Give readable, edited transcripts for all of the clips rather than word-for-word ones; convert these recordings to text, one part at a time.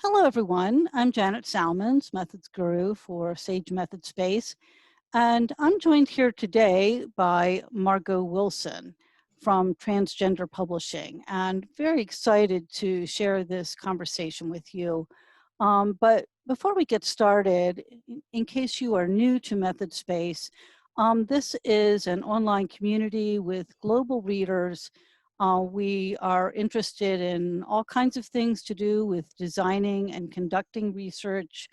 Hello, everyone. I'm Janet Salmons, Methods Guru for Sage MethodSpace, and I'm joined here today by Margot Wilson from Transgender Publishing, and very excited to share this conversation with you. But before we get started, in case you are new to MethodSpace, this is an online community with global readers. We are interested in all kinds of things to do with designing and conducting research,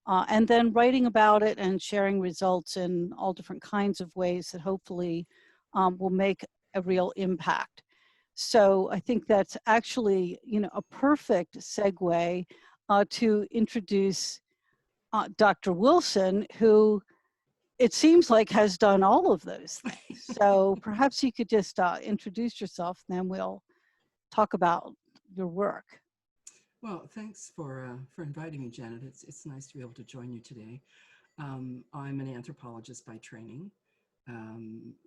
and then writing about it and sharing results in all different kinds of ways that hopefully will make a real impact. So I think that's actually, a perfect segue to introduce Dr. Wilson, who it seems like has done all of those things. So perhaps you could just introduce yourself, and then we'll talk about your work. Well, thanks for inviting me, Janet. It's nice to be able to join you today. I'm an anthropologist by training.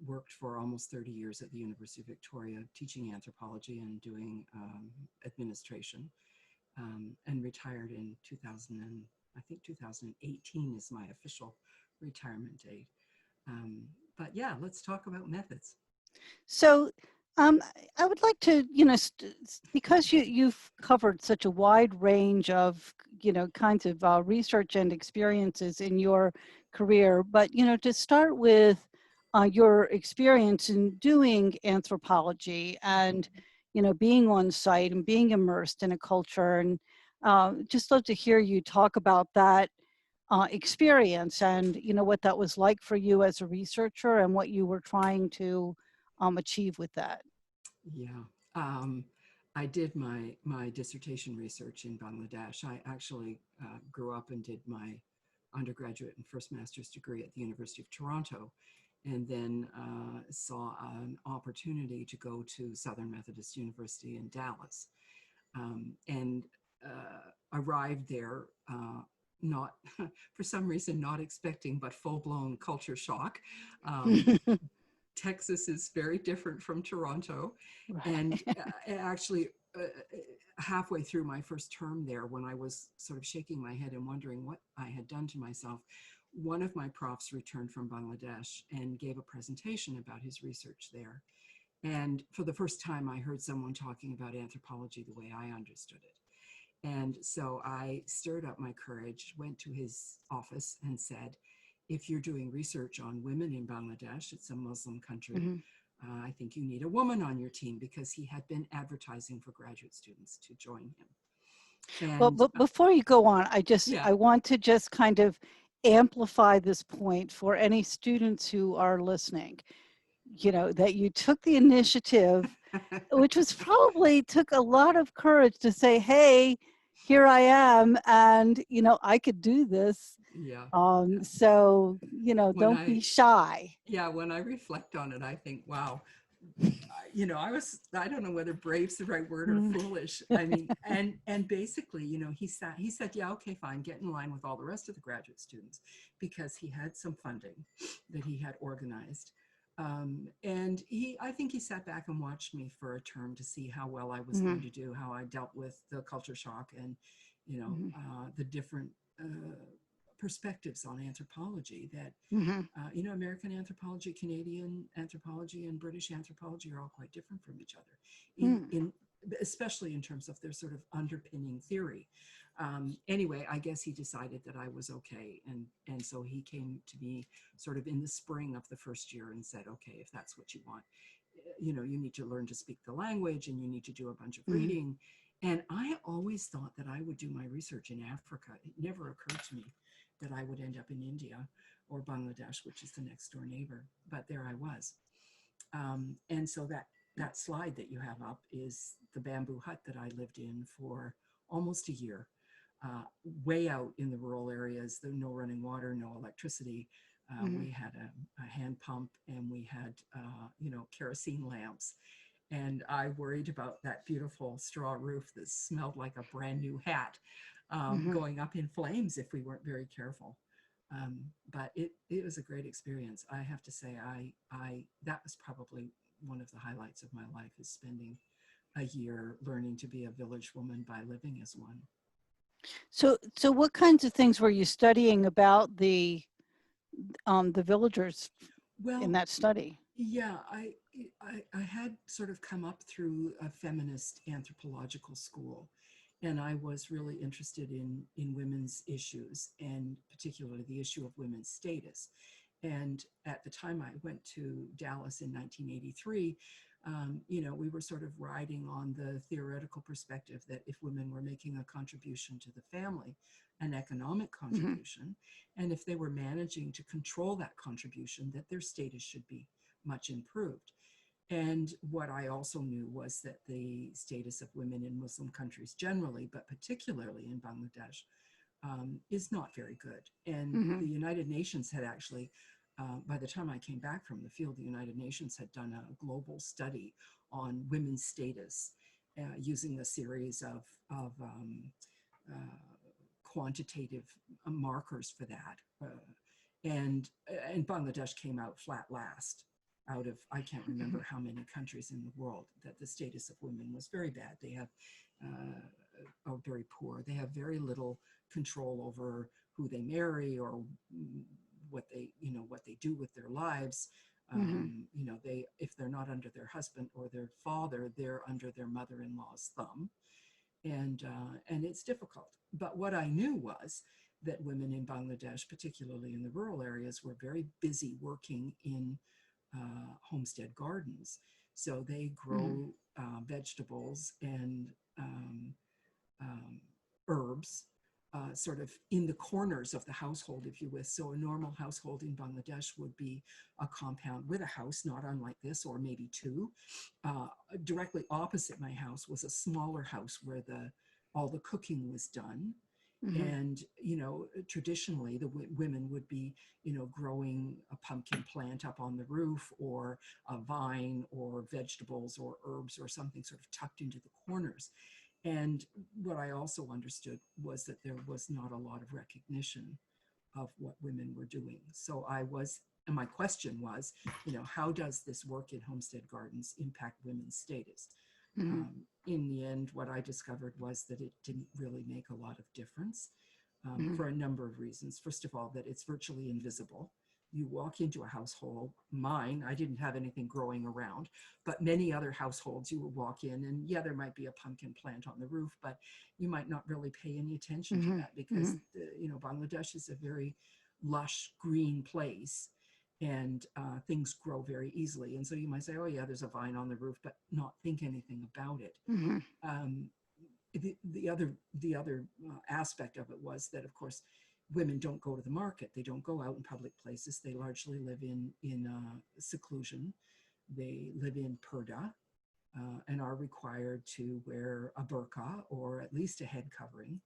Worked for almost 30 years at the University of Victoria, teaching anthropology and doing administration, and retired in 2000 and I think 2018 is my official retirement date. But yeah, let's talk about methods. So I would like to, because you've covered such a wide range of, kinds of research and experiences in your career, but, to start with your experience in doing anthropology and, being on site and being immersed in a culture, and just love to hear you talk about that experience and, what that was like for you as a researcher and what you were trying to achieve with that. Yeah, I did my dissertation research in Bangladesh. I actually grew up and did my undergraduate and first master's degree at the University of Toronto, and then saw an opportunity to go to Southern Methodist University in Dallas, and arrived there not for some reason not expecting, but full-blown culture shock. Texas is very different from Toronto. Right. And actually, halfway through my first term there, when I was sort of shaking my head and wondering what I had done to myself, one of my profs returned from Bangladesh and gave a presentation about his research there. And for the first time, I heard someone talking about anthropology the way I understood it. And so I stirred up my courage, went to his office and said, if you're doing research on women in Bangladesh, it's a Muslim country, I think you need a woman on your team, because he had been advertising for graduate students to join him. And, well, but before you go on, I want to just kind of amplify this point for any students who are listening, that you took the initiative, which was probably took a lot of courage to say, hey, here I am, and, I could do this. Yeah. So, don't be shy. Yeah, when I reflect on it, I think, wow, I don't know whether brave's the right word or foolish. I mean, and basically, he said, yeah, okay, fine, get in line with all the rest of the graduate students, because he had some funding that he had organized. And I think he sat back and watched me for a term to see how well I was going to do, how I dealt with the culture shock and, the different perspectives on anthropology that, American anthropology, Canadian anthropology, and British anthropology are all quite different from each other, especially in terms of their sort of underpinning theory. Anyway, I guess he decided that I was okay. And so he came to me sort of in the spring of the first year and said, okay, if that's what you want, you need to learn to speak the language and you need to do a bunch of reading. And I always thought that I would do my research in Africa. It never occurred to me that I would end up in India or Bangladesh, which is the next door neighbor. But there I was. And so that slide that you have up is the bamboo hut that I lived in for almost a year, way out in the rural areas. There no running water, no electricity. We had a hand pump, and we had, kerosene lamps. And I worried about that beautiful straw roof that smelled like a brand new hat, going up in flames if we weren't very careful. But it was a great experience. I have to say, that was probably one of the highlights of my life, is spending a year learning to be a village woman by living as one. So what kinds of things were you studying about the villagers in Well, that study? yeah, I had sort of come up through a feminist anthropological school, and I was really interested in women's issues, and particularly the issue of women's status. And at the time I went to Dallas in 1983, we were sort of riding on the theoretical perspective that if women were making a contribution to the family, an economic Mm-hmm. contribution, and if they were managing to control that contribution, that their status should be much improved. And what I also knew was that the status of women in Muslim countries generally, but particularly in Bangladesh, is not very good. And Mm-hmm. the United Nations had actually, by the time I came back from the field, the United Nations had done a global study on women's status using a series of quantitative markers for that. And Bangladesh came out flat last out of, I can't remember how many countries in the world, that the status of women was very bad. They have, are very poor. They have very little control over who they marry or what they do with their lives. Mm-hmm. They, if they're not under their husband or their father, they're under their mother-in-law's thumb, and it's difficult. But what I knew was that women in Bangladesh, particularly in the rural areas, were very busy working in homestead gardens. So they grow vegetables and um, herbs sort of in the corners of the household, if you will. So a normal household in Bangladesh would be a compound with a house, not unlike this, or maybe two. Directly opposite my house was a smaller house where all the cooking was done. Mm-hmm. And, traditionally the women would be, growing a pumpkin plant up on the roof, or a vine, or vegetables or herbs or something sort of tucked into the corners. And what I also understood was that there was not a lot of recognition of what women were doing. So and my question was, how does this work in homestead gardens impact women's status? Mm-hmm. In the end, what I discovered was that it didn't really make a lot of difference Mm-hmm. for a number of reasons. First of all, that it's virtually invisible. You walk into a household, mine, I didn't have anything growing around, but many other households you would walk in and yeah, there might be a pumpkin plant on the roof, but you might not really pay any attention to that because, Bangladesh is a very lush green place, and things grow very easily. And so you might say, oh yeah, there's a vine on the roof, but not think anything about it. Mm-hmm. Um, the other aspect of it was that, of course, women don't go to the market. They don't go out in public places. They largely live in seclusion. They live in purdah and are required to wear a burqa or at least a head covering.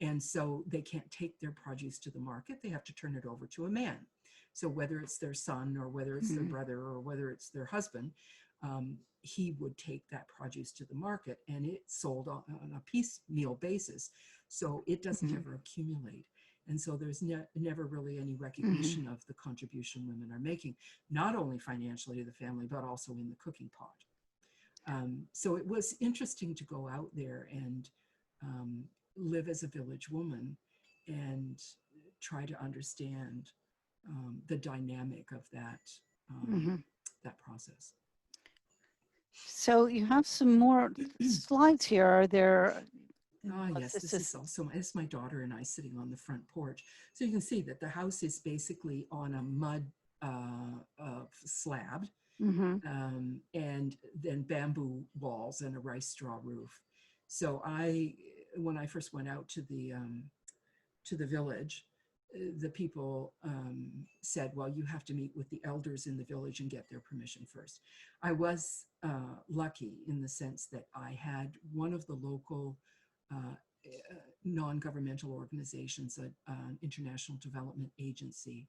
And so they can't take their produce to the market. They have to turn it over to a man. So whether it's their son or whether it's their brother or whether it's their husband, he would take that produce to the market, and it's sold on a piecemeal basis. So it doesn't ever accumulate. And so there's never really any recognition of the contribution women are making, not only financially to the family, but also in the cooking pot. So it was interesting to go out there and live as a village woman and try to understand the dynamic of that process. So you have some more slides here. Are there? Yes, this is my daughter and I sitting on the front porch. So you can see that the house is basically on a mud slab, and then bamboo walls and a rice straw roof. So when I first went out to the village, the people said, well, you have to meet with the elders in the village and get their permission first. I was lucky in the sense that I had one of the local non-governmental organizations, an international development agency,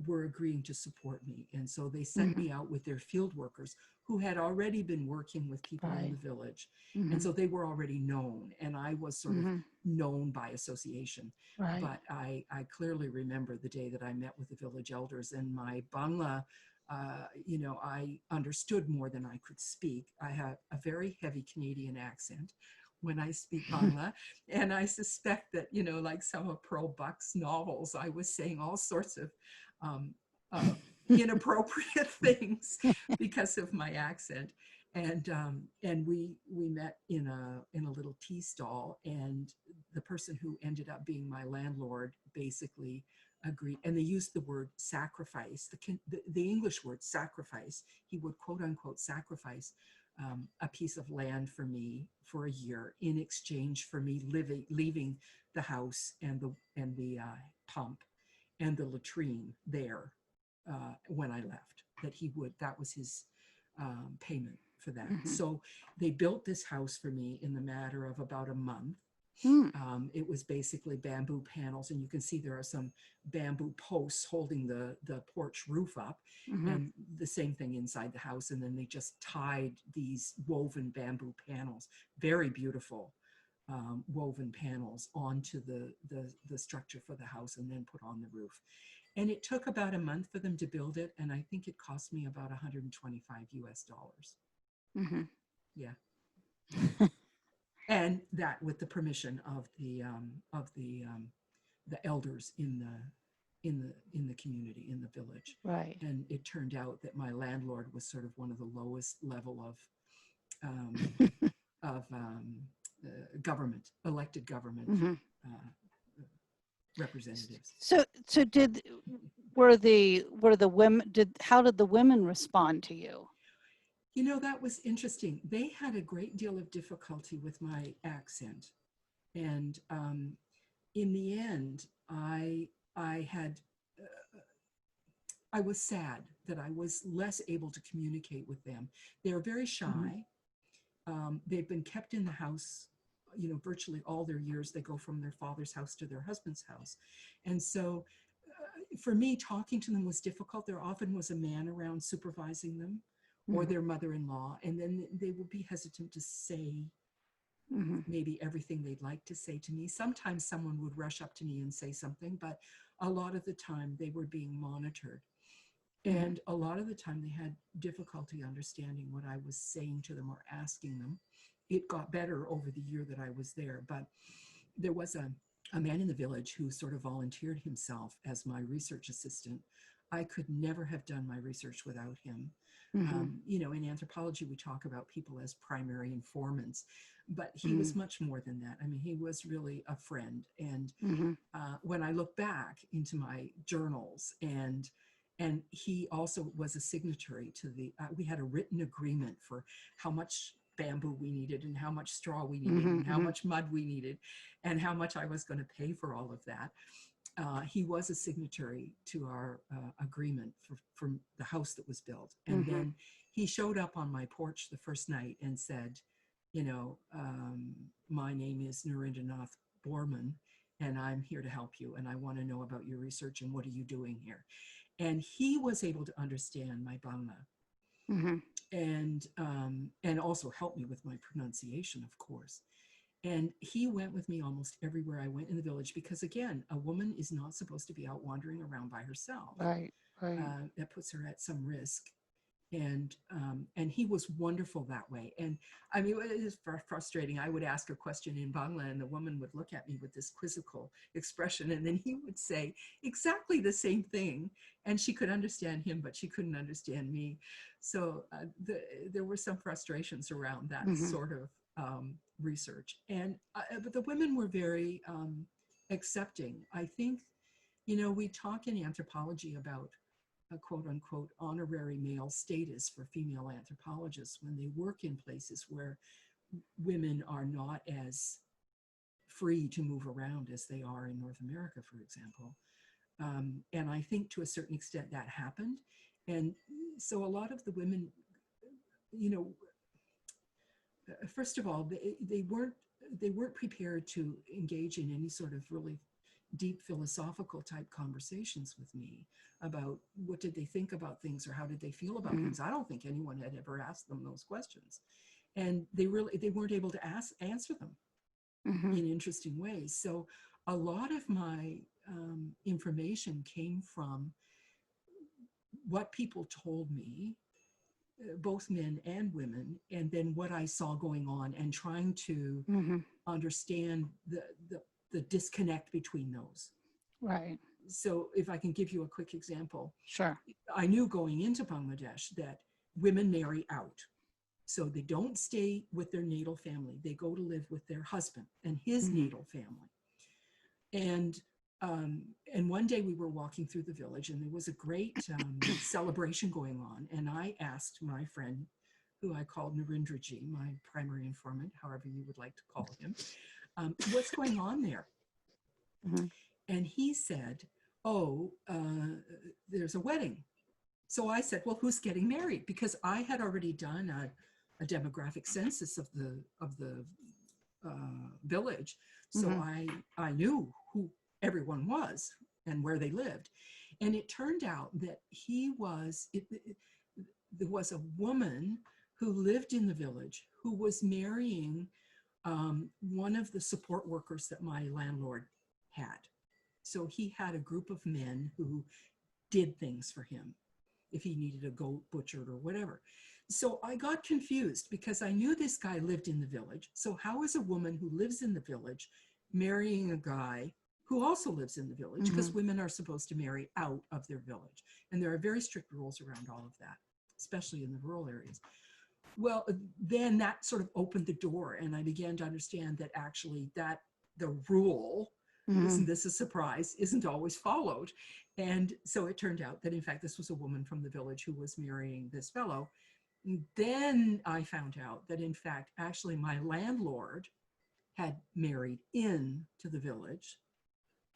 were agreeing to support me. And so they sent me out with their field workers who had already been working with people in the village. And so they were already known, and I was sort of known by association. Right. But I clearly remember the day that I met with the village elders, and my Bangla, I understood more than I could speak. I had a very heavy Canadian accent, when I speak Bangla. And I suspect that, you know, like some of Pearl Buck's novels, I was saying all sorts of um, inappropriate things because of my accent. And we met in a little tea stall, and the person who ended up being my landlord basically agreed, and they used the word sacrifice, the English word sacrifice. He would quote unquote sacrifice a piece of land for me for a year in exchange for me leaving the house and the pump and the latrine there when I left. That was his payment for that. Mhm. So they built this house for me in the matter of about a month. Mm. It was basically bamboo panels, and you can see there are some bamboo posts holding the porch roof up, Mhm. and the same thing inside the house. And then they just tied these woven bamboo panels, very beautiful woven panels, onto the structure for the house, and then put on the roof. And it took about a month for them to build it, and I think it cost me about 125 US dollars. Mhm. Yeah. And that with the permission of the elders in the community, in the village. Right. And it turned out that my landlord was sort of one of the lowest level um, government, elected government Mhm. uh, representatives. So were the women, how did the women respond to you? You know, that was interesting. They had a great deal of difficulty with my accent. And in the end, I was sad that I was less able to communicate with them. They're very shy. They've been kept in the house, you know, virtually all their years. They go from their father's house to their husband's house. And so for me, talking to them was difficult. There often was a man around supervising them, or Mhm. their mother-in-law, and then they would be hesitant to say Mhm. maybe everything they'd like to say to me. Sometimes someone would rush up to me and say something, but a lot of the time they were being monitored. Mhm. And a lot of the time they had difficulty understanding what I was saying to them or asking them. It got better over the year that I was there, but there was a man in the village who sort of volunteered himself as my research assistant. I could never have done my research without him. Mhm. You know, in anthropology, we talk about people as primary informants, but he was Mhm. much more than that. I mean, he was really a friend. And Mhm. when I look back into my journals, and he also was a signatory to we had a written agreement for how much bamboo we needed and how much straw we needed Mhm. and how Mhm. much mud we needed and how much I was going to pay for all of that. He was a signatory to our agreement for the house that was built. And Mhm. then he showed up on my porch the first night and said, you know, my name is Narendranath Borman, and I'm here to help you. And I want to know about your research and what are you doing here? And he was able to understand my Bangla Mhm. and also help me with my pronunciation, of course. And he went with me almost everywhere I went in the village because, again, a woman is not supposed to be out wandering around by herself. Right. Right. That puts her at some risk. And he was wonderful that way. And I mean, it is frustrating. I would ask a question in Bangla, and the woman would look at me with this quizzical expression, and then he would say exactly the same thing. And she could understand him, but she couldn't understand me. So there were some frustrations around that Mhm. sort of research. But the women were very accepting. I think, you know, we talk in anthropology about a quote unquote honorary male status for female anthropologists when they work in places where women are not as free to move around as they are in North America, for example. And I think to a certain extent that happened. And so a lot of the women, you know, first of all, they weren't prepared to engage in any sort of really deep philosophical type conversations with me about what did they think about things or how did they feel about Mhm. things. I don't think anyone had ever asked them those questions, and they weren't able to answer them Mhm. in interesting ways. So a lot of my information came from what people told me both men and women, and then what I saw going on, and trying to understand the disconnect between those. Right. So if I can give you a quick example. Sure. I knew going into Bangladesh that women marry out. So they don't stay with their natal family. They go to live with their husband and his natal family. And one day we were walking through the village, and there was a great celebration going on. And I asked my friend, who I called Narendraji, my primary informant, however you would like to call him, what's going on there? And he said, oh, there's a wedding. So I said, well, who's getting married? Because I had already done a demographic census of the village. So I knew who everyone was and where they lived. And it turned out that there was a woman who lived in the village who was marrying one of the support workers that my landlord had. So he had a group of men who did things for him if he needed a goat butchered or whatever. So I got confused because I knew this guy lived in the village. So how is a woman who lives in the village marrying a guy who also lives in the village? Because women are supposed to marry out of their village. And there are very strict rules around all of that, especially in the rural areas. Well, then that sort of opened the door, and I began to understand that actually that the rule, isn't this a surprise, isn't always followed. And so it turned out that in fact this was a woman from the village who was marrying this fellow. Then I found out that in fact actually my landlord had married into the village,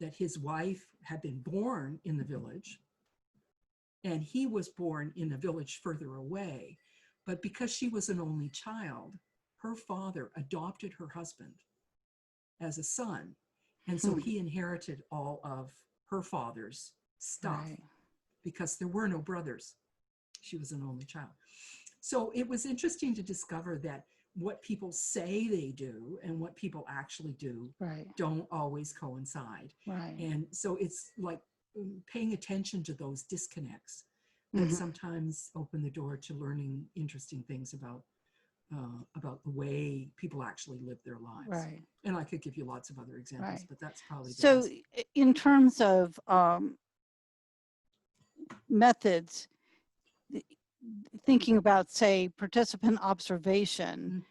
that his wife had been born in the village, and he was born in a village further away. But because she was an only child, her father adopted her husband as a son. And so he inherited all of her father's stuff because there were no brothers. She was an only child. So it was interesting to discover that what people say they do and what people actually do don't always coincide. And so it's like paying attention to those disconnects that sometimes open the door to learning interesting things about the way people actually live their lives. And I could give you lots of other examples, but that's probably the best. In terms of methods, thinking about, say, participant observation,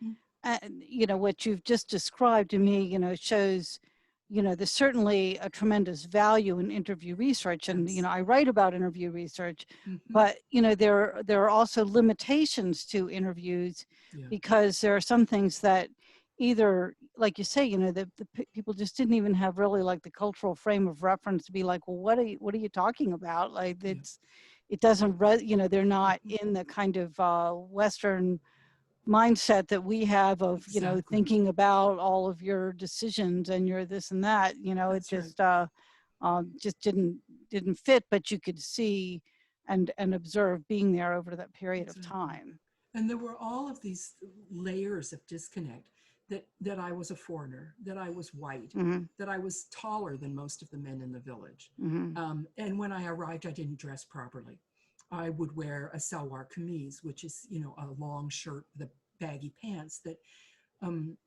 you know, what you've just described to me, you know, shows, you know, there's certainly a tremendous value in interview research. And, you know, I write about interview research, but, you know, there are also limitations to interviews because there are some things that either, like you say, you know, the people just didn't even have really like the cultural frame of reference to be like, well, what are you talking about? Like it doesn't, you know, they're not in the kind of Western mindset that we have of, you know, thinking about all of your decisions and your this and that, you know, it just didn't fit, but you could see and observe being there over that period of time. And there were all of these layers of disconnect, that I was a foreigner, that I was white, that I was taller than most of the men in the village. And when I arrived, I didn't dress properly. I would wear a salwar kameez, which is, you know, a long shirt, the baggy pants that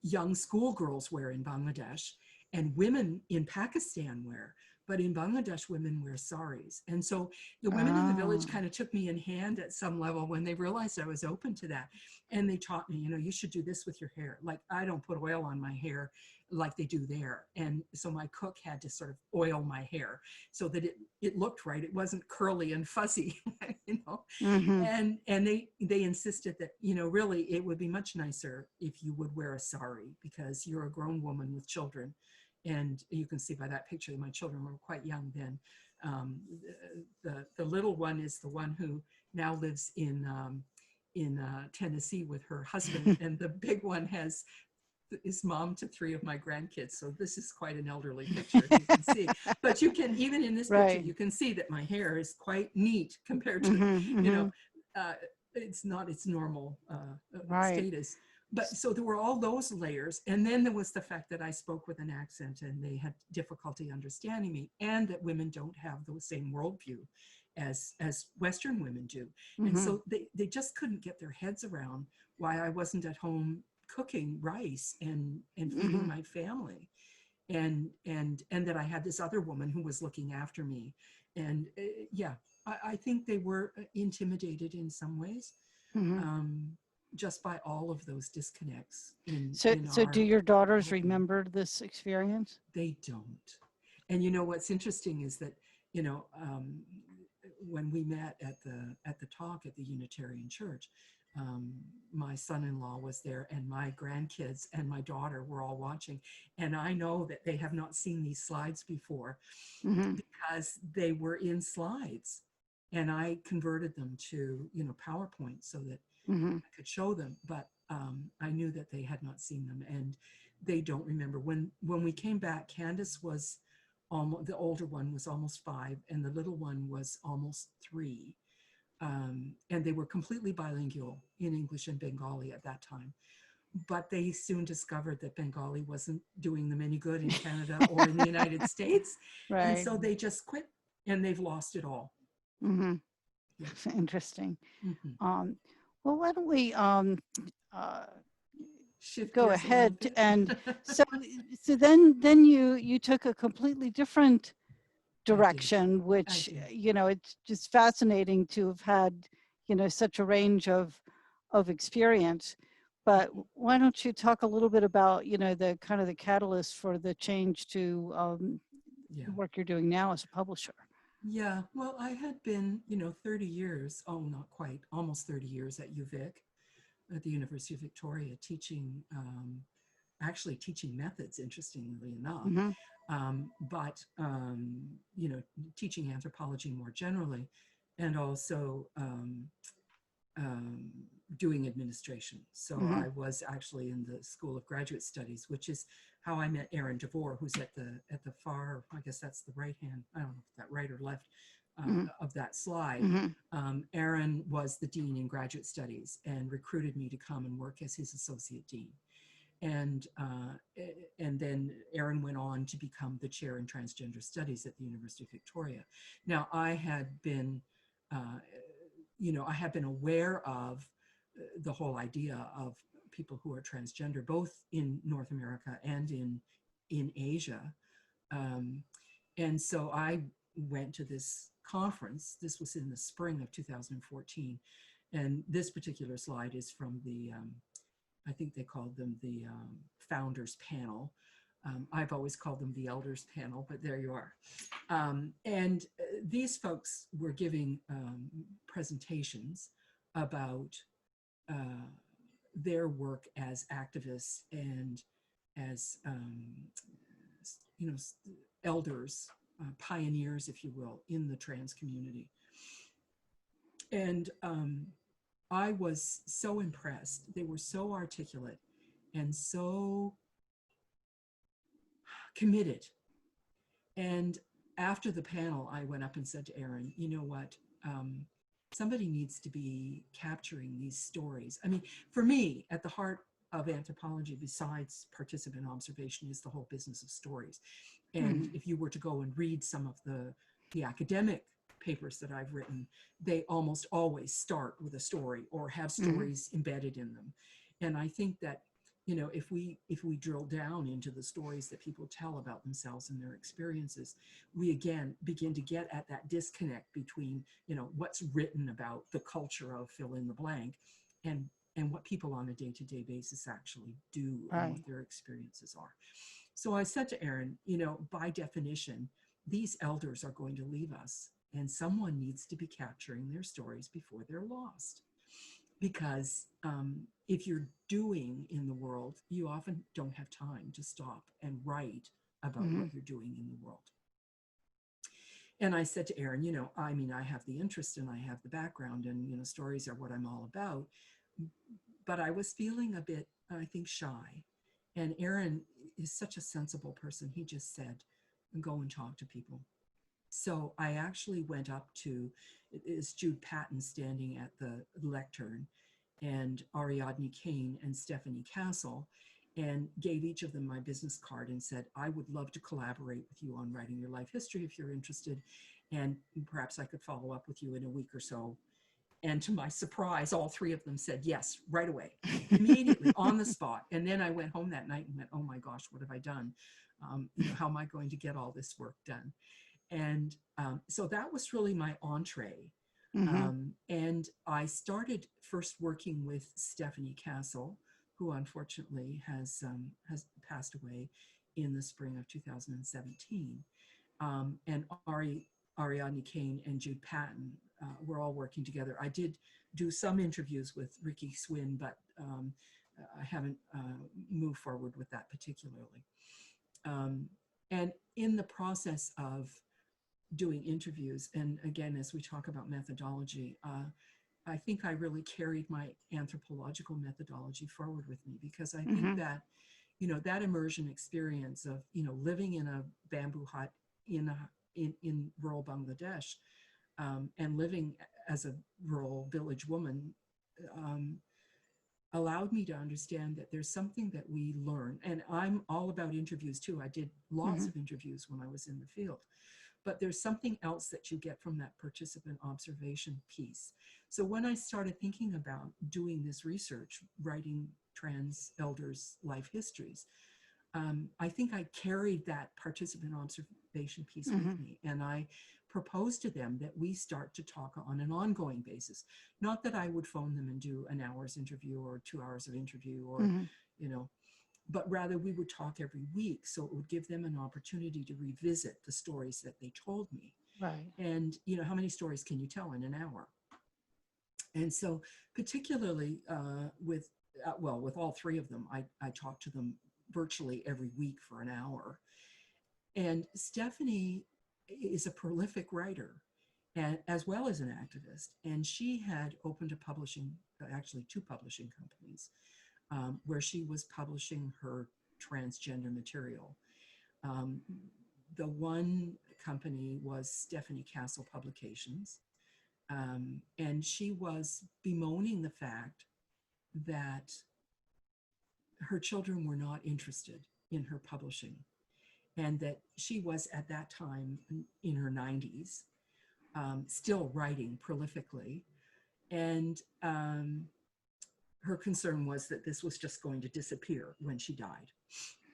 young schoolgirls wear in Bangladesh and women in Pakistan wear. But in Bangladesh, women wear saris. And so the women in the village kind of took me in hand at some level when they realized I was open to that. And they taught me, you know, you should do this with your hair. Like, I don't put oil on my hair like they do there. And so my cook had to sort of oil my hair so that it looked right. It wasn't curly and fuzzy, you know. And they insisted that, you know, really it would be much nicer if you would wear a sari because you're a grown woman with children. And you can see by that picture that my children were quite young then. The little one is the one who now lives in Tennessee with her husband, and the big one is mom to 3 of my grandkids. So this is quite an elderly picture, you can see. But you can, even in this picture, you can see that my hair is quite neat compared to, you know, it's not its normal status. But so there were all those layers. And then there was the fact that I spoke with an accent and they had difficulty understanding me, and that women don't have the same worldview as Western women do. And Mm-hmm. so they just couldn't get their heads around why I wasn't at home cooking rice and feeding Mm-hmm. my family, and that I had this other woman who was looking after me. And yeah, I think they were intimidated in some ways, Mm-hmm. um, just by all of those disconnects So, in so do our your daughters upbringing. remember this experience? They don't. And you know what's interesting is that, you know, when we met at the talk at the Unitarian Church, my son-in-law was there, and my grandkids and my daughter were all watching. And I know that they have not seen these slides before Mm-hmm. because they were in slides, and I converted them to, you know, PowerPoint so that Mm-hmm. I could show them. But I knew that they had not seen them, and they don't remember. When we came back, Candace was almost, the older one was almost 5, and the little one was almost 3. And they were completely bilingual in English and Bengali at that time. But they soon discovered that Bengali wasn't doing them any good in Canada or in the United States. And Right. so they just quit, and they've lost it all. Mm-hmm. Yeah. Interesting. Mhm. Um, well, why don't we uh, Shift go gears a little ahead bit. and so then you took a completely different I did. direction, I which did. it's just fascinating to have had such a range of experience. But Mhm. why don't you talk a little bit about the kind of the catalyst for the change to Yeah. the work you're doing now as a publisher? Yeah. Well, I had been, 30 years, oh, not quite, almost 30 years at UVic, at the University of Victoria, teaching, actually teaching methods, interestingly enough, Mm-hmm. but, teaching anthropology more generally, and also um, doing administration. So Mm-hmm. I was actually in the School of Graduate Studies, which is how I met Erin DeVore, who's at the far, I guess that's the right hand, I don't know if that right or left of that slide. Mm-hmm. Erin was the dean in graduate studies and recruited me to come and work as his associate dean. And then Erin went on to become the chair in transgender studies at the University of Victoria. Now, I had been aware of the whole idea of people who are transgender, both in North America and in Asia. Um, and so I went to this conference. This was in the spring of 2014. And this particular slide is from I think they called them the founders panel. I've always called them the elders panel, but there you are. And these folks were giving presentations about their work as activists and as elders, pioneers, if you will, in the trans community. And I was so impressed. They were so articulate and so committed. And after the panel, I went up and said to Erin, you know what? Somebody needs to be capturing these stories. I mean, for me, at the heart of anthropology, besides participant observation, is the whole business of stories. And if you were to go and read some of the academic papers that I've written, they almost always start with a story or have stories embedded in them. And I think that, if we drill down into the stories that people tell about themselves and their experiences, we again begin to get at that disconnect between, what's written about the culture of fill in the blank and what people on a day-to-day basis actually do and what Right. their experiences are. So I said to Erin, by definition, these elders are going to leave us, and someone needs to be capturing their stories before they're lost. Because if you're doing in the world, you often don't have time to stop and write about Mm-hmm. what you're doing in the world. And I said to Erin, I have the interest and I have the background, and, stories are what I'm all about. But I was feeling a bit, I think, shy. And Erin is such a sensible person. He just said, go and talk to people. So I actually went up to, it's Jude Patton standing at the lectern, and Ariadne Kane and Stephanie Castle, and gave each of them my business card and said, I would love to collaborate with you on writing your life history if you're interested. and perhaps I could follow up with you in a week or so. And to my surprise, all three of them said yes right away, immediately on the spot. And then I went home that night and went, oh my gosh, what have I done? How am I going to get all this work done? And so that was really my entree. And I started first working with Stephanie Castle, who unfortunately has passed away in the spring of 2017. And Ariadne Kane and Jude Patton were all working together. I did do some interviews with Ricky Swin, but I haven't moved forward with that particularly. And in the process of doing interviews, and again, as we talk about methodology, I think I really carried my anthropological methodology forward with me, because I think that, you know, that immersion experience of, you know, living in a bamboo hut in rural Bangladesh, and living as a rural village woman, allowed me to understand that there's something that we learn. And I'm all about interviews too. I did lots of interviews when I was in the field. But there's something else that you get from that participant observation piece. So when I started thinking about doing this research, writing trans elders' life histories, I think I carried that participant observation piece with me. And I proposed to them that we start to talk on an ongoing basis. Not that I would phone them and do an hour's interview or 2 hours of interview or, you know, but rather we would talk every week. So it would give them an opportunity to revisit the stories that they told me. Right. And, you know, how many stories can you tell in an hour? And so particularly with all three of them, I talked to them virtually every week for an hour. And Stephanie is a prolific writer, and as well as an activist. And she had opened a publishing, actually 2 publishing companies, where she was publishing her transgender material. The one company was Stephanie Castle Publications, and she was bemoaning the fact that her children were not interested in her publishing, and that she was at that time in her 90s, still writing prolifically. And her concern was that this was just going to disappear when she died.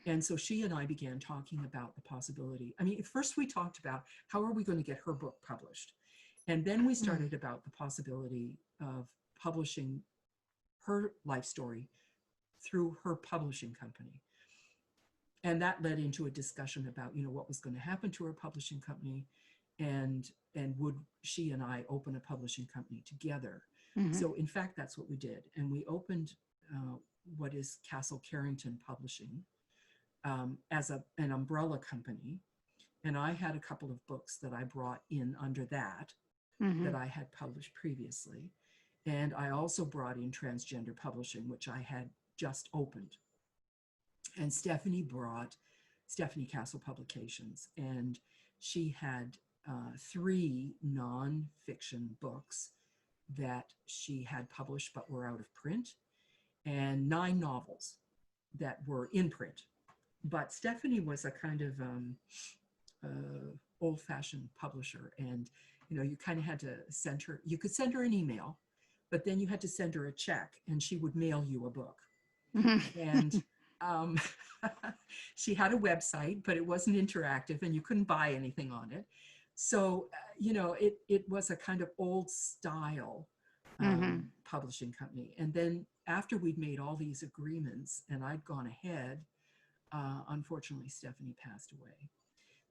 And so she and I began talking about the possibility. I mean, first we talked about how are we going to get her book published? And then we started about the possibility of publishing her life story through her publishing company. And that led into a discussion about, you know, what was going to happen to her publishing company, and would she and I open a publishing company together. So in fact, that's what we did. And we opened what is Castle Carrington Publishing as an umbrella company. And I had a couple of books that I brought in under that I had published previously. And I also brought in Transgender Publishing, which I had just opened. And Stephanie brought Stephanie Castle Publications, and she had 3 nonfiction books that she had published but were out of print, and 9 novels that were in print. But Stephanie was a kind of old-fashioned publisher, and you know, you kind of had to send her, you could send her an email, but then you had to send her a check and she would mail you a book. And she had a website, but it wasn't interactive and you couldn't buy anything on it. So, you know, it was a kind of old style publishing company. And then after we'd made all these agreements and I'd gone ahead, unfortunately, Stephanie passed away.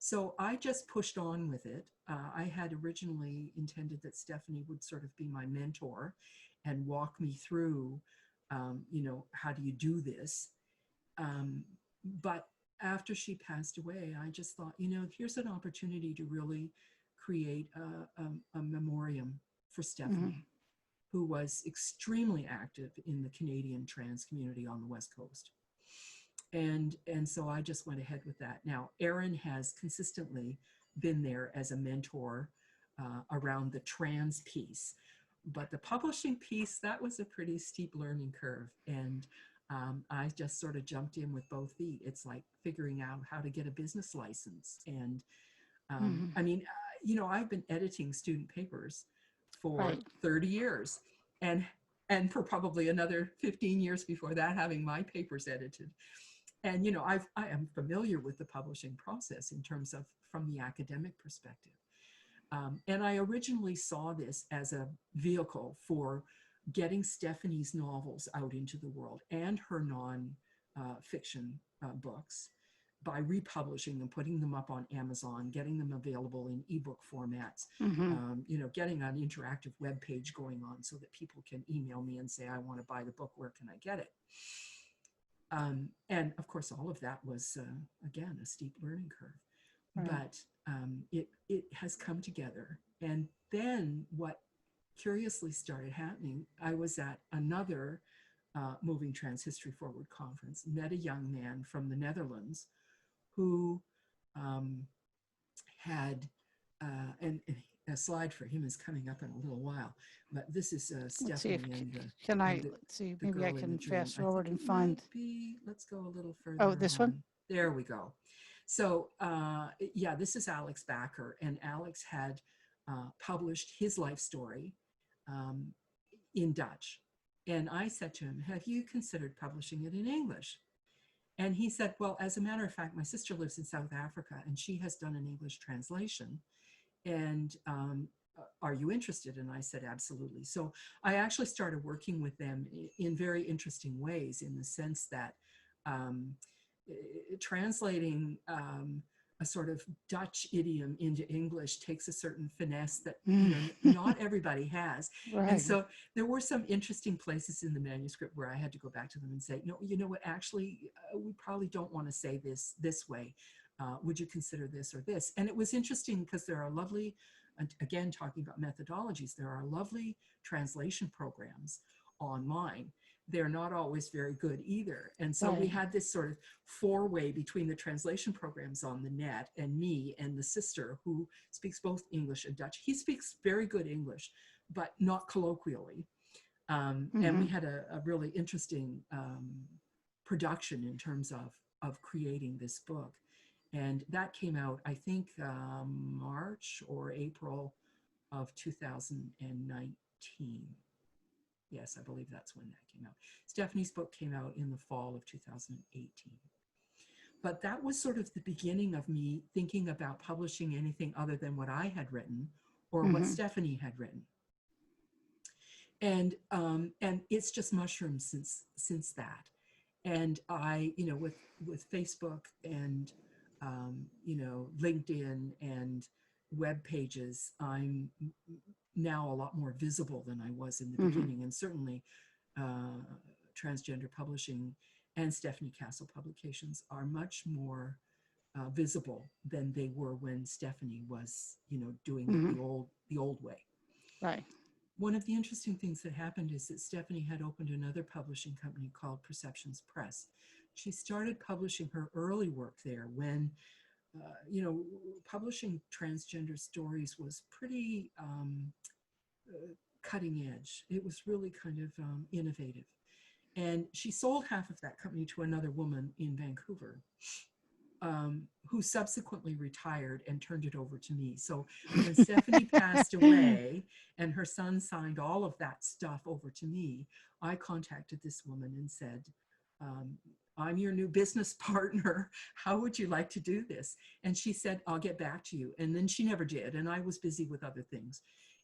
So I just pushed on with it. I had originally intended that Stephanie would sort of be my mentor and walk me through, you know, how do you do this? But after she passed away, I just thought, you know, here's an opportunity to really create a memoriam for Stephanie, who was extremely active in the Canadian trans community on the West Coast. And so I just went ahead with that. Now, Erin has consistently been there as a mentor around the trans piece, but the publishing piece, that was a pretty steep learning curve. And I just sort of jumped in with both feet. It's like figuring out how to get a business license. And I mean, I've been editing student papers for Right. 30 years, and for probably another 15 years before that, having my papers edited. And I am familiar with the publishing process in terms of from the academic perspective. And I originally saw this as a vehicle for getting Stephanie's novels out into the world and her non-fiction books by republishing them, putting them up on Amazon, getting them available in ebook formats, Mm-hmm. Getting an interactive web page going on so that people can email me and say, I want to buy the book, where can I get it? And of course, all of that was, again, a steep learning curve. Right. But it has come together. And then what curiously started happening, I was at another Moving Trans History Forward conference, met a young man from the Netherlands who had, and a slide for him is coming up in a little while, but this is Let's see if, Stephanie can I, and the, let's see, the maybe I girl in can the dream. fast I forward think and it find, might be, let's go a little further oh, this one? on. There we go. So yeah, this is Alex Backer, and Alex had published his life story in Dutch. And I said to him, have you considered publishing it in English? And he said, well, as a matter of fact, my sister lives in South Africa and she has done an English translation. And are you interested? And I said, absolutely. So I actually started working with them in very interesting ways, in the sense that translating a sort of Dutch idiom into English takes a certain finesse that not everybody has. Right. And so there were some interesting places in the manuscript where I had to go back to them and say, no, you know what, actually, we probably don't want to say this way. Would you consider this or this? And it was interesting because there are lovely, again, talking about methodologies, there are lovely translation programs online. They're not always very good either. And so we had this sort of four-way between the translation programs on the net and me and the sister, who speaks both English and Dutch. He speaks very good English, but not colloquially. And we had a really interesting production in terms of creating this book. And that came out, I think, March or April of 2019. Yes, I believe that's when that came out. Stephanie's book came out in the fall of 2018. But that was sort of the beginning of me thinking about publishing anything other than what I had written or what Stephanie had written. And it's just mushroomed since that. And I, with Facebook and LinkedIn and web pages, I'm now a lot more visible than I was in the beginning. And certainly Transgender Publishing and Stephanie Castle Publications are much more visible than they were when Stephanie was, doing it the old way. Right. One of the interesting things that happened is that Stephanie had opened another publishing company called Perceptions Press. She started publishing her early work there when, publishing transgender stories was pretty cutting edge. It was really kind of innovative. And she sold half of that company to another woman in Vancouver, who subsequently retired and turned it over to me. So when Stephanie passed away and her son signed all of that stuff over to me, I contacted this woman and said, I'm your new business partner. How would you like to do this? And she said, I'll get back to you. And then she never did. And I was busy with other things.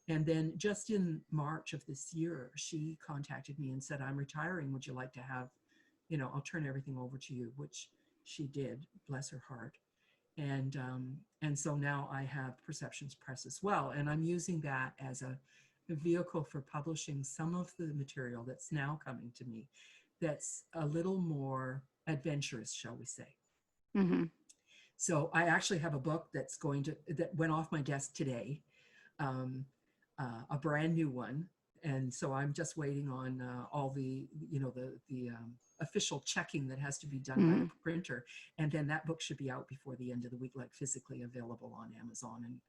And then just in March of this year, she contacted me and said, I'm retiring. Would you like to have, I'll turn everything over to you, which she did, bless her heart. And so now I have Perceptions Press as well. And I'm using that as a vehicle for publishing some of the material that's now coming to me that's a little more adventurous, shall we say. So I actually have a book that went off my desk today, a brand new one. And so I'm just waiting on all the official checking that has to be done by the printer. And then that book should be out before the end of the week, like physically available on Amazon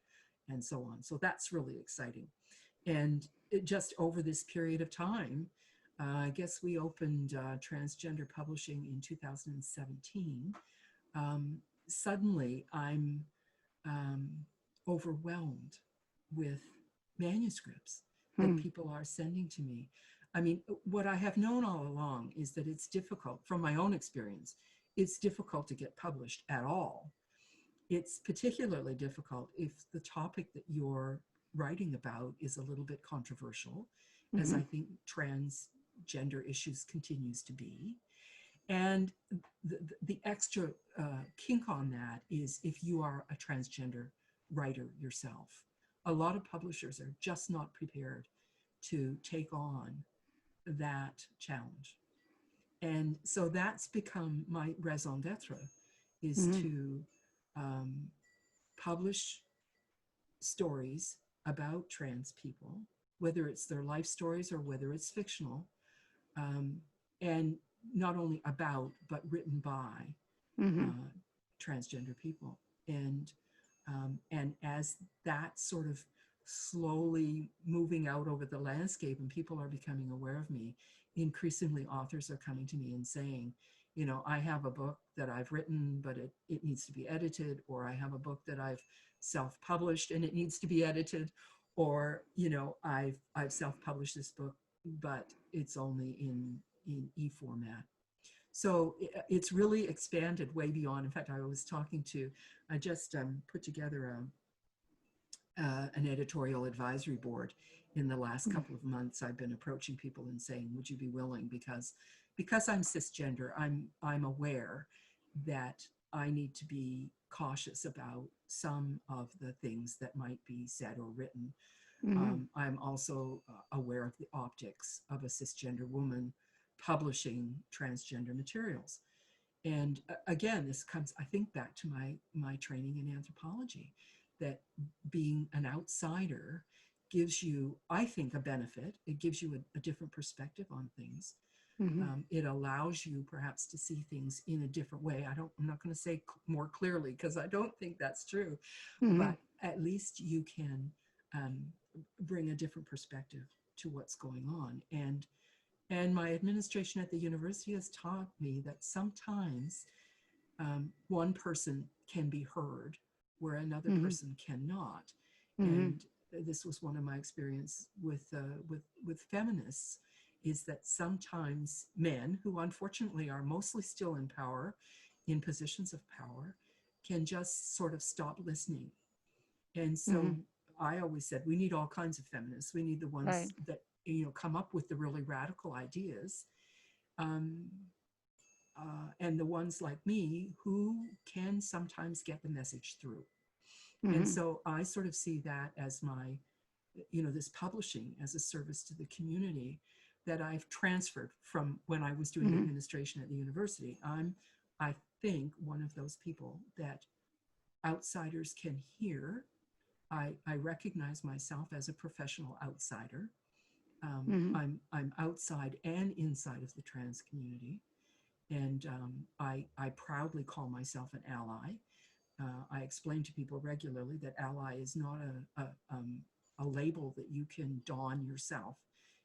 and so on. So that's really exciting. And just over this period of time, I guess we opened Transgender Publishing in 2017. Suddenly I'm overwhelmed with manuscripts that Hmm. people are sending to me. I mean, what I have known all along is that it's difficult, from my own experience, it's difficult to get published at all. It's particularly difficult if the topic that you're writing about is a little bit controversial, as Hmm. I think transgender issues continues to be. And the extra kink on that is if you are a transgender writer yourself. A lot of publishers are just not prepared to take on that challenge. And so that's become my raison d'etre, is Hmm. to um, publish stories about trans people, whether it's their life stories or whether it's fictional, um, and not only about, but written by Hmm. uh, transgender people. And as that sort of slowly moving out over the landscape and people are becoming aware of me, increasingly authors are coming to me and saying, you know, I have a book that I've written, but it needs to be edited, or I have a book that I've self-published and it needs to be edited, or, you know, I've self-published this book, but it's only in e-format. So it's really expanded way beyond. In fact, I just put together an editorial advisory board. In the last couple of months, I've been approaching people and saying, would you be willing? Because I'm cisgender, I'm aware that I need to be cautious about some of the things that might be said or written. Hmm. I'm also aware of the optics of a cisgender woman publishing transgender materials. And again, this comes, I think, back to my training in anthropology, that being an outsider gives you, I think, a benefit. It gives you a different perspective on things. Hmm. It allows you perhaps to see things in a different way. I'm not going to say more clearly because I don't think that's true, Hmm. but at least you can um, bring a different perspective to what's going on. And my administration at the university has taught me that sometimes one person can be heard where another Hmm. person cannot. Hmm. And this was one of my experience with feminists, is that sometimes men, who unfortunately are mostly still in power, in positions of power, can just sort of stop listening. And Hmm. so I always said, we need all kinds of feminists. We need the Right. ones that, you know, come up with the really radical ideas. Um, and the ones like me who can sometimes get the message through. And Hmm. so I sort of see that as my, you know, this publishing as a service to the community that I've transferred from when I was doing Hmm. administration at the university. I think, one of those people that outsiders can hear. I recognize myself as a professional outsider. Hmm. I'm outside and inside of the trans community. And I proudly call myself an ally. I explain to people regularly that ally is not a label that you can don yourself.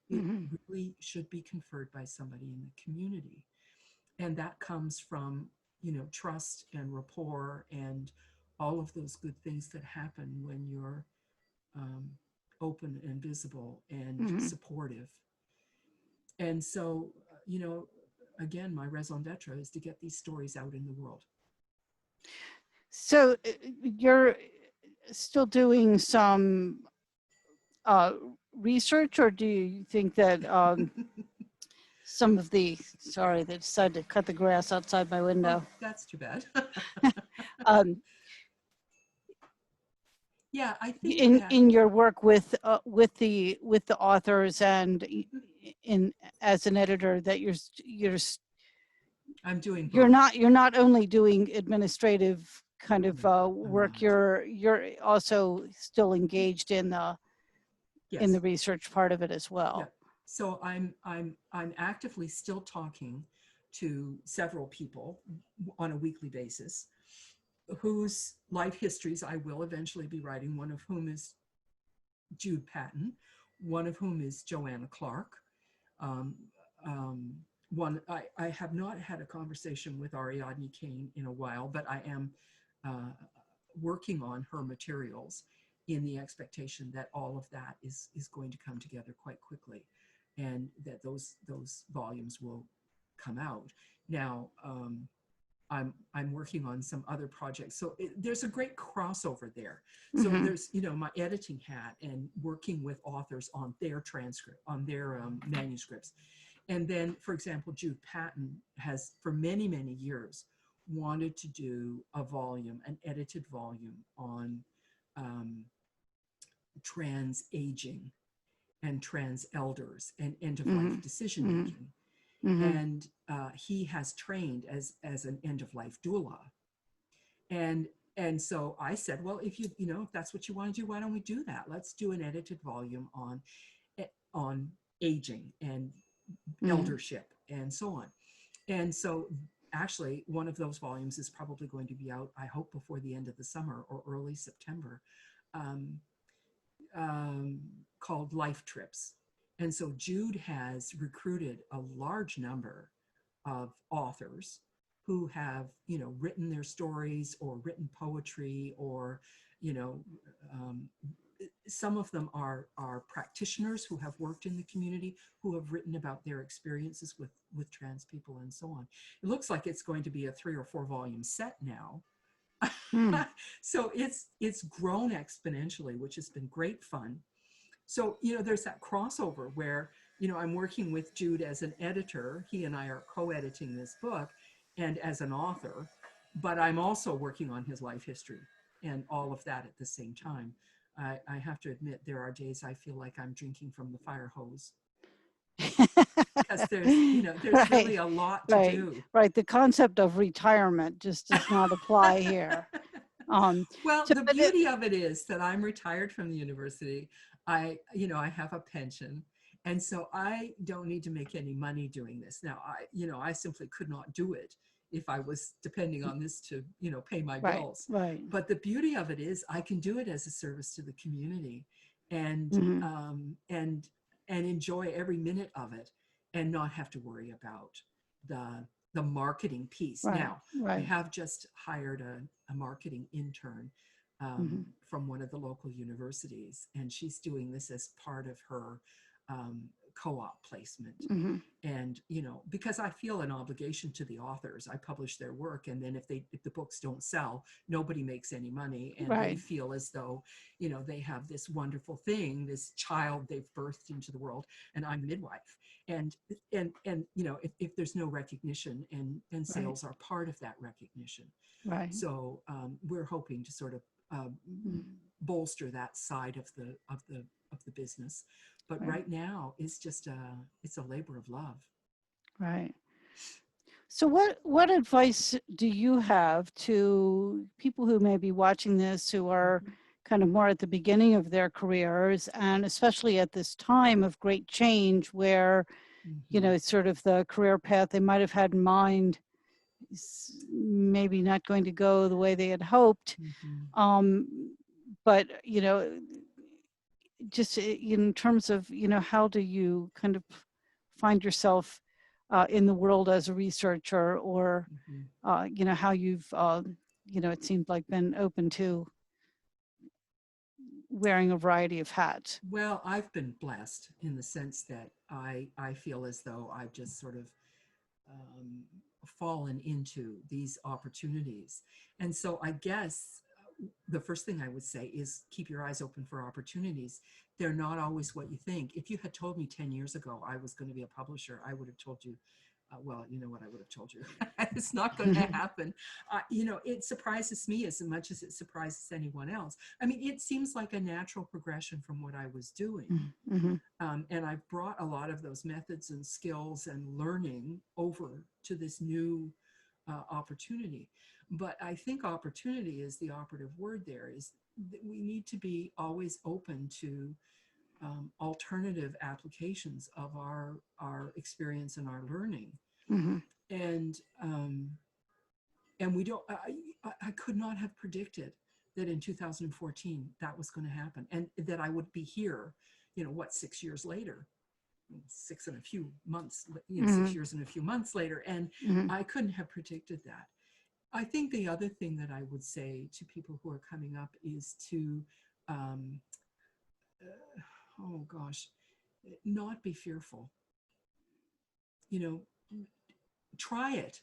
It Hmm. really should be conferred by somebody in the community. And that comes from, you know, trust and rapport and all of those good things that happen when you're um, open and visible and Hmm. supportive. And so, you know, again, my raison d'etre is to get these stories out in the world. So you're still doing some uh, research, or do you think that some of the, sorry, they decided to cut the grass outside my Oh, window. that's too bad. Um, Yeah, I think in that in your work with the authors and in as an editor, that I'm doing both. you're not only doing administrative kind of No, I'm work, not. you're also still engaged in the Yes. research part of it as Yeah. well. So I'm actively still talking to several people on a weekly basis whose life histories I will eventually be writing, one of whom is Jude Patton, one of whom is Joanna Clark. Um, um, I have not had a conversation with Ariadne Kane in a while, but I am working on her materials in the expectation that all of that is going to come together quite quickly, and that those volumes will come out. Now, I'm working on some other projects, so there's a great crossover there. So there's, you know, my editing hat and working with authors on their transcript, on their manuscripts. And then, for example, Jude Patton has, for many, many years, wanted to do a volume, an edited volume on trans aging and trans elders and end-of-life decision making. And he has trained as an end-of-life doula. And so I said, well, if you know, if that's what you want to do, why don't we do that? Let's do an edited volume on aging and eldership and so on. And so actually one of those volumes is probably going to be out, I hope, before the end of the summer or early September, called Life Trips. And so Jude has recruited a large number of authors who have, you know, written their stories or written poetry, or, you know, some of them are practitioners who have worked in the community, who have written about their experiences with trans people and so on. It looks like it's going to be a 3 or 4 volume set now. So it's grown exponentially, which has been great fun. So, you know, there's that crossover where, you know, I'm working with Jude as an editor. He and I are co-editing this book, and as an author, but I'm also working on his life history and all of that at the same time. I have to admit, there are days I feel like I'm drinking from the fire hose. Because there's, you know, there's really a lot to do. Right. The concept of retirement just does not apply here. Well, the beauty of it is that I'm retired from the university. You know, I have a pension, and so I don't need to make any money doing this. Now, you know, I simply could not do it if I was depending on this to, you know, pay my bills. Right. But the beauty of it is I can do it as a service to the community, and and enjoy every minute of it, and not have to worry about the marketing piece. Now, I have just hired a marketing intern from one of the local universities, and she's doing this as part of her co-op placement. And, you know, because I feel an obligation to the authors. I publish their work, and then if the books don't sell, nobody makes any money, and they feel as though, you know, they have this wonderful thing, this child they've birthed into the world, and I'm a midwife. And you know, if there's no recognition, and sales are part of that recognition. So we're hoping to sort of bolster that side of the business. But right now it's just it's a labor of love. So what advice do you have to people who may be watching this, who are kind of more at the beginning of their careers, and especially at this time of great change where, you know, it's sort of the career path they might have had in mind is maybe not going to go the way they had hoped. But, you know, just in terms of, you know, how do you kind of find yourself in the world as a researcher, or, you know, how you've, you know, it seemed like been open to wearing a variety of hats? Well, I've been blessed in the sense that I feel as though I've just sort of fallen into these opportunities. And so I guess the first thing I would say is keep your eyes open for opportunities. They're not always what you think. If you had told me 10 years ago I was going to be a publisher, I would have told you, well, you know what I would have told you. It's not going to happen. You know, it surprises me as much as it surprises anyone else. I mean, it seems like a natural progression from what I was doing. And I've brought a lot of those methods and skills and learning over to this new opportunity. But I think opportunity is the operative word there, is that we need to be always open to alternative applications of our experience and our learning. And we don't, I could not have predicted that in 2014 that was going to happen, and that I would be here, you know, what, 6 years later, 6 and a few months, you know, 6 years and a few months later. And I couldn't have predicted that. I think the other thing that I would say to people who are coming up is to, um, oh gosh, not be fearful. You know, try it.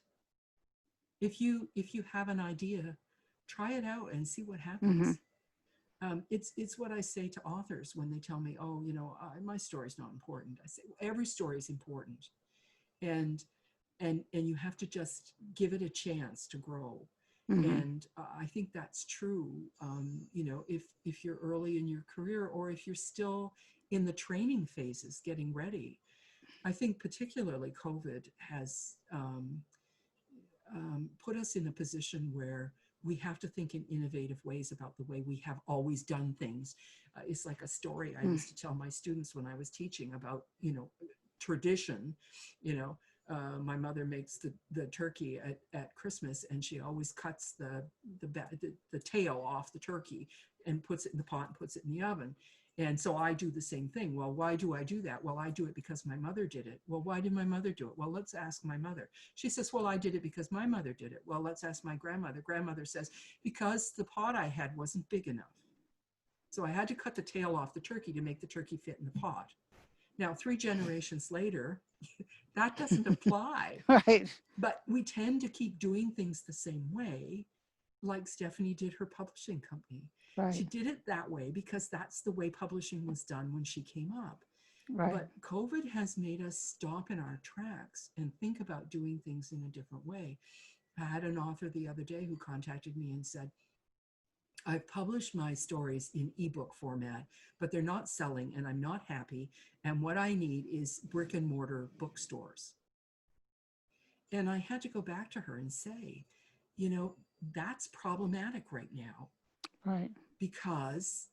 If you have an idea, try it out and see what happens. It's what I say to authors when they tell me, oh, my story's not important. I say, well, every story is important, and you have to just give it a chance to grow. And I think that's true. If you're early in your career, or if you're still in the training phases, getting ready. I think particularly COVID has put us in a position where we have to think in innovative ways about the way we have always done things. It's like a story I used to tell my students when I was teaching about, tradition. My mother makes the turkey at Christmas, and she always cuts the tail off the turkey and puts it in the pot and puts it in the oven. And so I do the same thing. Well, why do I do that? Well, I do it because my mother did it. Well, why did my mother do it? Well, let's ask my mother. She says, well, I did it because my mother did it. Well, let's ask my grandmother. Grandmother says, because the pot I had wasn't big enough. So I had to cut the tail off the turkey to make the turkey fit in the pot. Now, 3 generations later, that doesn't apply. Right. But we tend to keep doing things the same way, like Stephanie did her publishing company. Right. She did it that way because that's the way publishing was done when she came up. Right. But COVID has made us stop in our tracks and think about doing things in a different way. I had an author the other day who contacted me and said, I've published my stories in ebook format, but they're not selling and I'm not happy. And what I need is brick and mortar bookstores. And I had to go back to her and say, that's problematic right now. Right. Because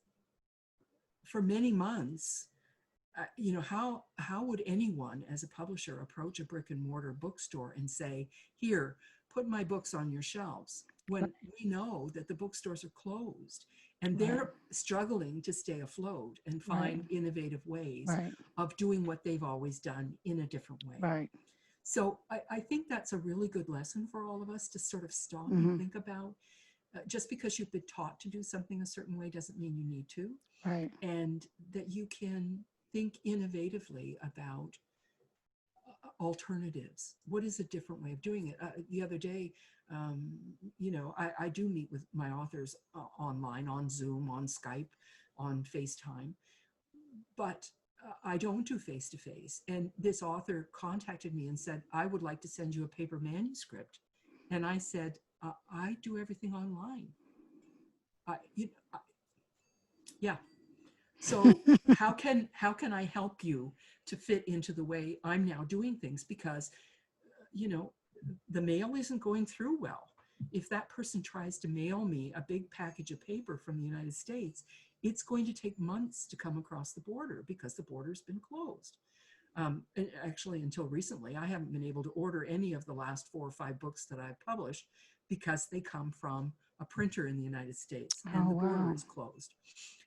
for many months, how would anyone as a publisher approach a brick and mortar bookstore and say, here, put my books on your shelves, when we know that the bookstores are closed and they're struggling to stay afloat and find innovative ways of doing what they've always done in a different way. Right. So I think that's a really good lesson for all of us to sort of stop and think about. Just because you've been taught to do something a certain way doesn't mean you need to. Right. And that you can think innovatively about alternatives. What is a different way of doing it? The other day, I do meet with my authors online, on Zoom, on Skype, on FaceTime, but I don't do face-to-face. And this author contacted me and said, I would like to send you a paper manuscript. And I said, I do everything online. Yeah. So how can I help you to fit into the way I'm now doing things? Because, the mail isn't going through well. If that person tries to mail me a big package of paper from the United States, it's going to take months to come across the border because the border's been closed. And actually, until recently, I haven't been able to order any of the last 4 or 5 books that I've published because they come from a printer in the United States and the border is closed.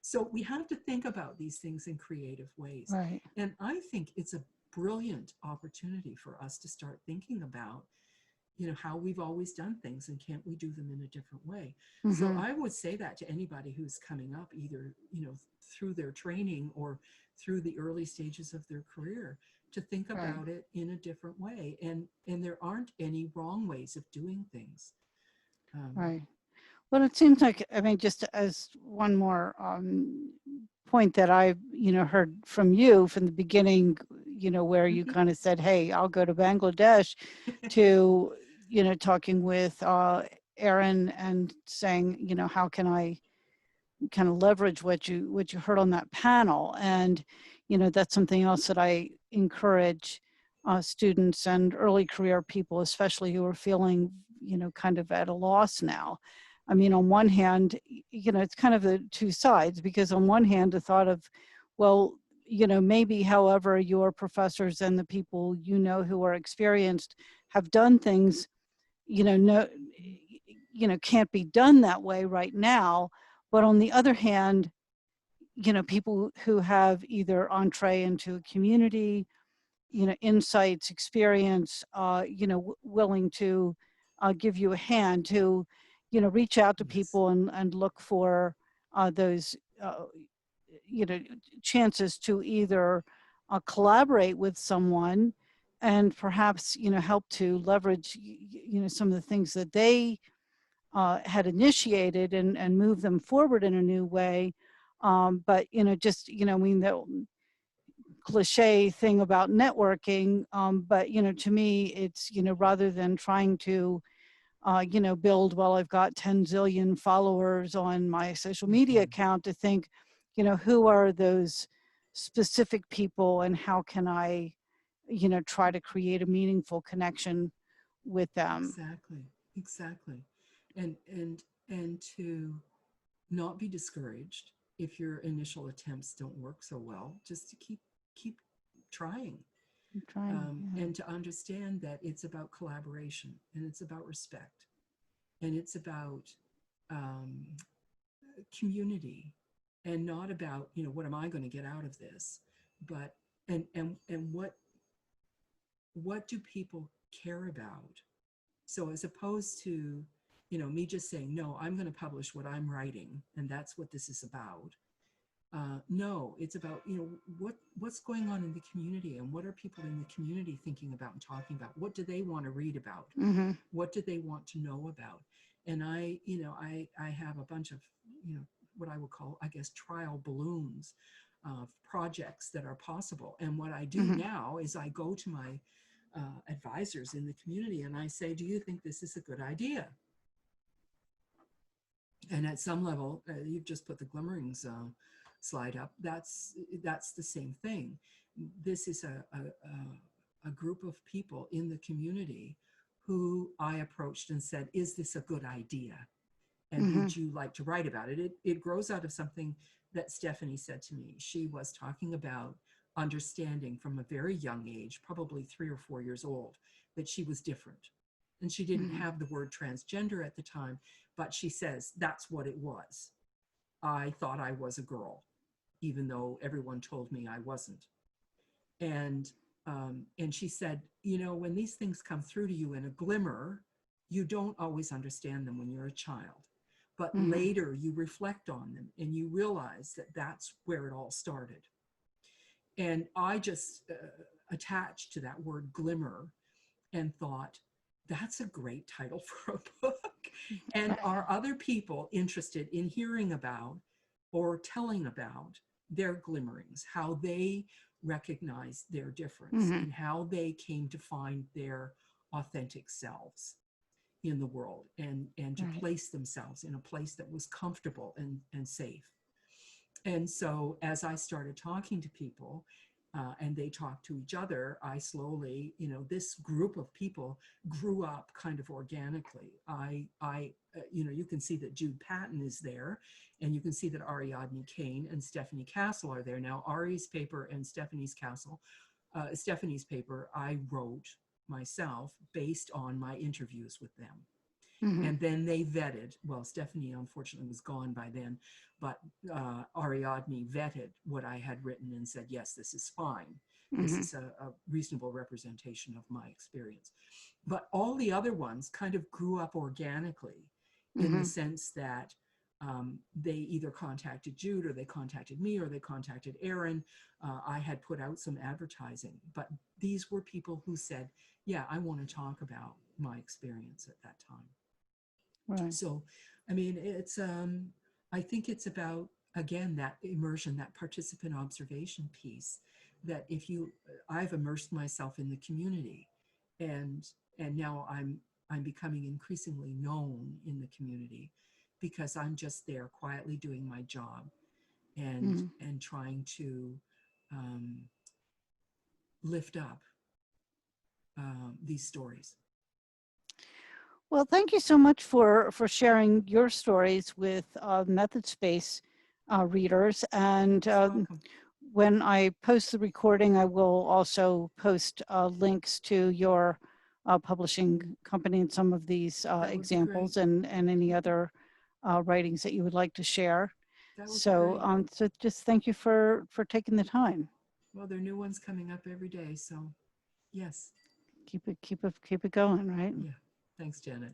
So we have to think about these things in creative ways. Right. And I think it's a brilliant opportunity for us to start thinking about, how we've always done things and can't we do them in a different way? So I would say that to anybody who's coming up, either, through their training or through the early stages of their career, to think about it in a different way. And there aren't any wrong ways of doing things. Right. Well, it seems like, just as one more point that I, heard from you from the beginning, where you kind of said, hey, I'll go to Bangladesh, to, talking with Erin and saying, how can I kind of leverage what you heard on that panel? And, that's something else that I encourage students and early career people, especially who are feeling, kind of at a loss now. On one hand, it's kind of the two sides, because on one hand, the thought of, well, maybe however your professors and the people, who are experienced have done things, can't be done that way right now. But on the other hand, people who have either entree into a community, insights, experience, willing to give you a hand to, reach out to Yes. people and look for those, chances to either collaborate with someone and perhaps, help to leverage, some of the things that they had initiated and move them forward in a new way. But, just, I mean, the cliche thing about networking, but, to me, it's, rather than trying to, build, well, I've got 10 zillion followers on my social media account, to think, who are those specific people and how can I, try to create a meaningful connection with them. Exactly. And to not be discouraged if your initial attempts don't work so well, just to keep trying. I'm trying, yeah. And to understand that it's about collaboration, and it's about respect, and it's about community, and not about, what am I going to get out of this, but and what do people care about? So as opposed to, me just saying, no, I'm going to publish what I'm writing, and that's what this is about. No, it's about, what's going on in the community, and what are people in the community thinking about and talking about? What do they want to read about? Mm-hmm. What do they want to know about? And I have a bunch of, what I would call, I guess, trial balloons of projects that are possible. And what I do now is I go to my advisors in the community and I say, do you think this is a good idea? And at some level, you've just put the glimmerings slide up. That's the same thing. This is a group of people in the community who I approached and said, is this a good idea? And would you like to write about it? It grows out of something that Stephanie said to me. She was talking about understanding from a very young age, probably 3 or 4 years old, that she was different. And she didn't have the word transgender at the time, but she says that's what it was. I thought I was a girl, even though everyone told me I wasn't. And she said, when these things come through to you in a glimmer, you don't always understand them when you're a child. But later you reflect on them and you realize that that's where it all started. And I just attached to that word glimmer and thought, that's a great title for a book. And are other people interested in hearing about or telling about their glimmerings, how they recognize their difference and how they came to find their authentic selves in the world, and to place themselves in a place that was comfortable and safe. And so as I started talking to people and they talked to each other, I slowly, this group of people grew up kind of organically. You can see that Jude Patton is there, and you can see that Ariadne Kane and Stephanie Castle are there. Now, Ari's paper and Stephanie's paper I wrote myself based on my interviews with them. And then they vetted, well, Stephanie unfortunately was gone by then, but Ariadne vetted what I had written and said, yes, this is fine. This is a reasonable representation of my experience. But all the other ones kind of grew up organically in the sense that they either contacted Jude, or they contacted me, or they contacted Aaron. I had put out some advertising, but these were people who said, yeah, I want to talk about my experience at that time. Right. So, I mean, it's, I think it's about, again, that immersion, that participant observation piece, that I've immersed myself in the community, and now I'm becoming increasingly known in the community because I'm just there quietly doing my job and trying to lift up these stories. Well, thank you so much for sharing your stories with MethodSpace readers. And when I post the recording, I will also post links to your publishing company and some of these examples and any other writings that you would like to share. So, so just thank you for taking the time. Well, there are new ones coming up every day, so yes. Keep it going, right? Yeah. Thanks, Janet.